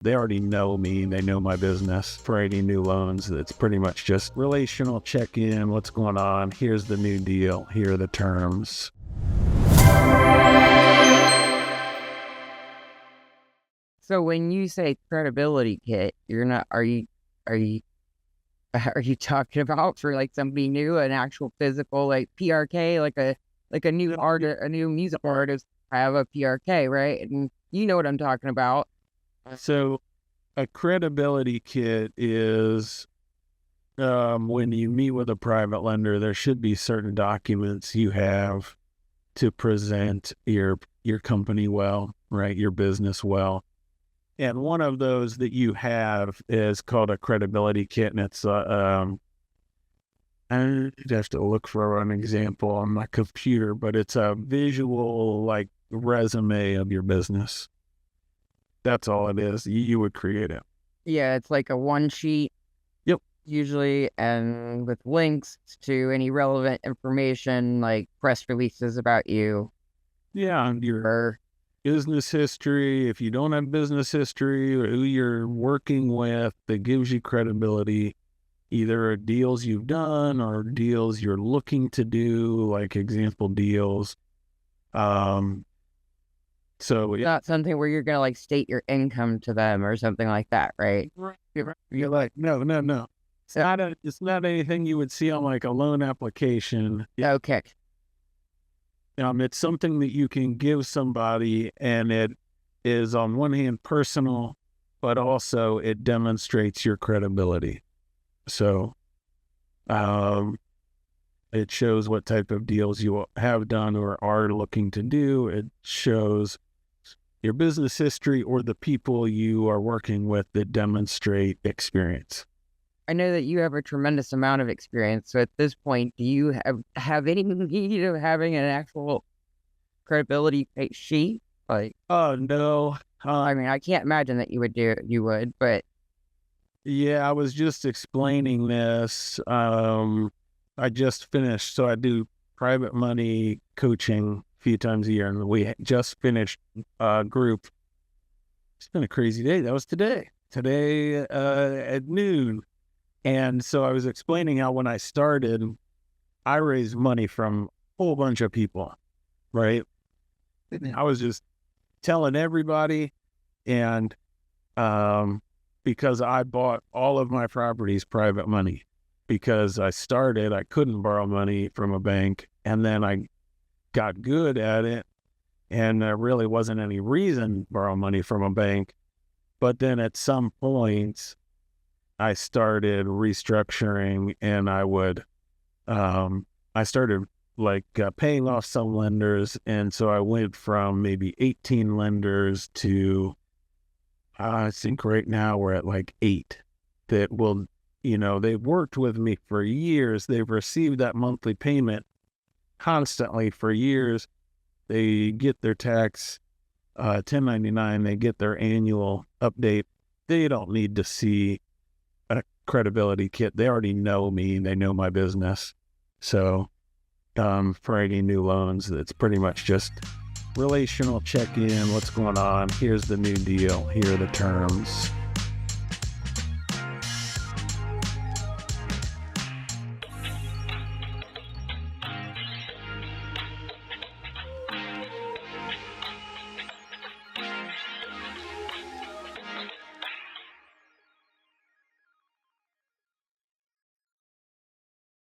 They already know me. They know my business. For any new loans, it's pretty much just relational check-in. What's going on? Here's the new deal. Here are the terms. So when you say credibility kit, are you talking about for like somebody new, an actual physical like PRK, like a new artist, a new music artist have a PRK, right? And you know what I'm talking about. So a credibility kit is when you meet with a private lender, there should be certain documents you have to present your company well, right? Your business well. And one of those that you have is called a credibility kit, and it's I'd have to look for an example on my computer, but it's a visual like resume of your business. That's all it is. You would create it. Yeah, it's like a one sheet. Yep. Usually, and with links to any relevant information like press releases about you. Yeah, and your business history. If you don't have business history, or who you're working with, that gives you credibility. Either deals you've done or deals you're looking to do, like example deals. So it's not something where you're gonna like state your income to them or something like that, right? You're like, no. It's not anything you would see on like a loan application. Okay. It's something that you can give somebody, and it is on one hand personal, but also it demonstrates your credibility. So, it shows what type of deals you have done or are looking to do. It shows your business history or the people you are working with that demonstrate experience. I know that you have a tremendous amount of experience. So at this point, do you have any need of having an actual credibility sheet? Like, oh no. I mean, I can't imagine that you would, but yeah, I was just explaining this. I just finished, so I do private money coaching a few times a year, and we just finished a group. It's been a crazy day. That was today at noon. And so I was explaining how when I started, I raised money from a whole bunch of people, right? I was just telling everybody, and because I bought all of my properties private money. Because I started, I couldn't borrow money from a bank, and then I got good at it, and there really wasn't any reason to borrow money from a bank. But then at some point, I started restructuring, and I started like paying off some lenders, and so I went from maybe 18 lenders to I think right now we're at like 8 that will. They've worked with me for years. They've received that monthly payment constantly for years. They get their tax 1099. They get their annual update. They don't need to see a credibility kit. They already know me. They know my business. So for any new loans, it's pretty much just relational check-in. What's going on? Here's the new deal. Here are the terms.